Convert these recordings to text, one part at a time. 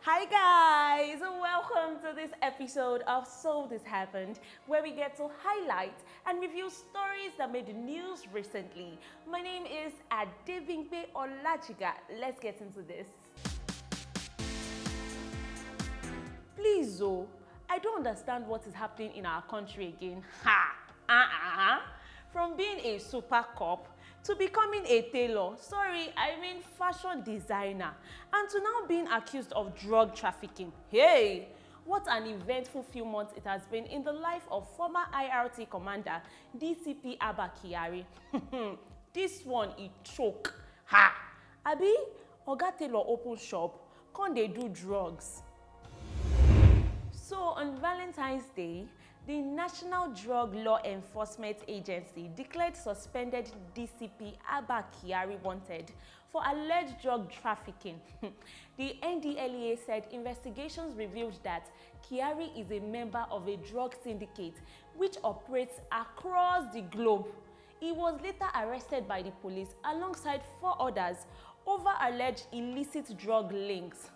Hi guys, welcome to this episode of So This Happened, where we get to highlight and review stories that made the news recently. My name is Adebimpe Olajiga. Let's get into this. Please, I don't understand what is happening in our country again. From being a super cop to becoming a tailor, fashion designer, and to now being accused of drug trafficking. Hey, what an eventful few months it has been in the life of former IRT commander DCP Abba Kyari. This one, it choke. Abi, Oga Tailor open shop, can't they do drugs? So on Valentine's Day, the National Drug Law Enforcement Agency declared suspended DCP Abba Kyari wanted for alleged drug trafficking. The NDLEA said investigations revealed that Kyari is a member of a drug syndicate which operates across the globe. He was later arrested by the police alongside 4 others over alleged illicit drug links.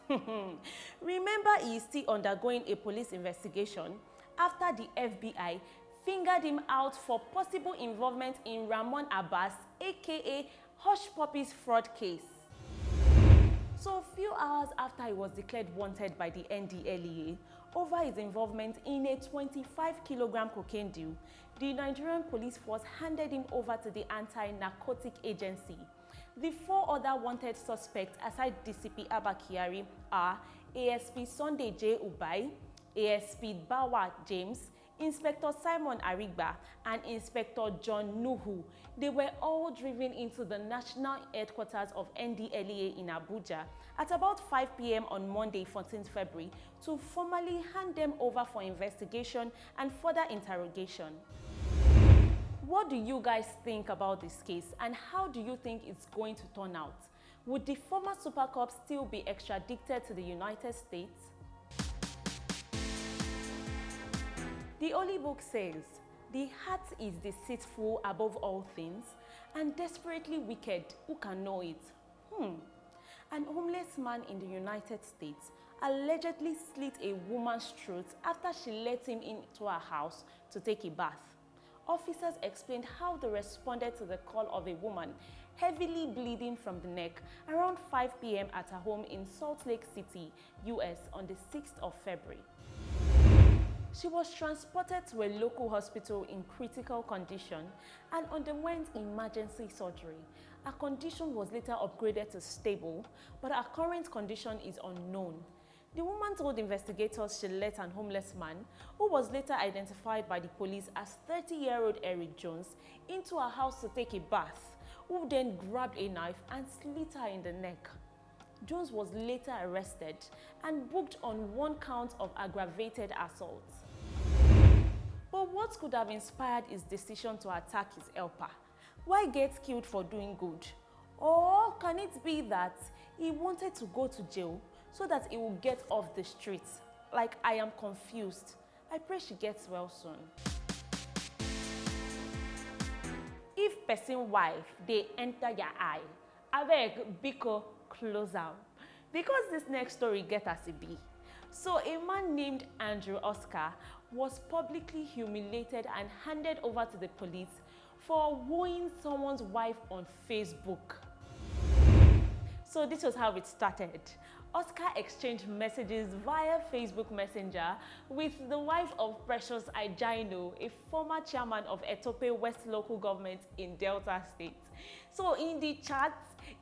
Remember, he is still undergoing a police investigation after the FBI fingered him out for possible involvement in Ramon Abbas, aka Hush Puppy's fraud case. So a few hours after he was declared wanted by the NDLEA over his involvement in a 25-kilogram cocaine deal, the Nigerian police force handed him over to the anti-narcotic agency. The 4 other wanted suspects aside DCP Abba Kyari are ASP Sunday J. Ubai, ASP Bawa James, Inspector Simon Arigba, and Inspector John Nuhu. They were all driven into the national headquarters of NDLEA in Abuja at about 5 p.m. on Monday, 14th February, to formally hand them over for investigation and further interrogation. What do you guys think about this case, and how do you think it's going to turn out? Would the former Super Cop still be extradited to the United States? The Holy Book says, "The heart is deceitful above all things and desperately wicked. Who can know it?" An homeless man in the United States allegedly slit a woman's throat after she let him into her house to take a bath. Officers explained how they responded to the call of a woman heavily bleeding from the neck around 5 p.m. at her home in Salt Lake City, US on the 6th of February. She was transported to a local hospital in critical condition and underwent emergency surgery. Her condition was later upgraded to stable, but her current condition is unknown. The woman told investigators she let an homeless man, who was later identified by the police as 30-year-old Eric Jones, into her house to take a bath, who then grabbed a knife and slit her in the neck. Jones was later arrested and booked on 1 count of aggravated assault. But what could have inspired his decision to attack his helper? Why get killed for doing good? Or can it be that he wanted to go to jail so that he will get off the streets? Like, I am confused. I pray she gets well soon. If person wife, they enter your eye, abeg biko close out. Because this next story get as it be. So a man named Andrew Oscar was publicly humiliated and handed over to the police for wooing someone's wife on Facebook. So this was how it started. Oscar exchanged messages via Facebook Messenger with the wife of Precious Ajaino, a former chairman of Etope West local government in Delta State. So in the chat,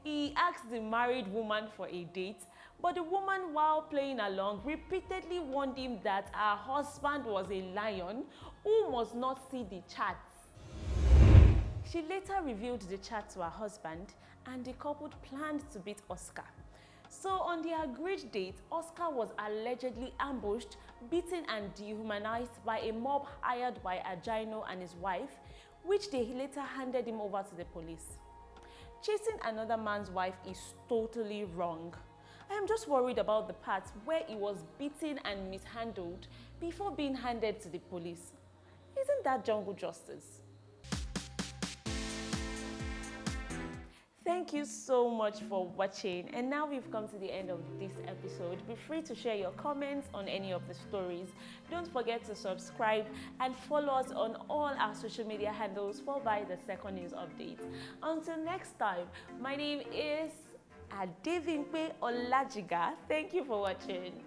he asked the married woman for a date, but the woman, while playing along, repeatedly warned him that her husband was a lion who must not see the chats. She later revealed the chat to her husband, and the couple planned to beat Oscar. So on the agreed date, Oscar was allegedly ambushed, beaten and dehumanized by a mob hired by Ajaino and his wife, which they later handed him over to the police. Chasing another man's wife is totally wrong. I am just worried about the part where he was beaten and mishandled before being handed to the police. Isn't that jungle justice? Thank you so much for watching, and now we've come to the end of this episode. Be free to share your comments on any of the stories. Don't forget to subscribe and follow us on all our social media handles for the second news update. Until next time, my name is Adevimpe Olajiga. Thank you for watching.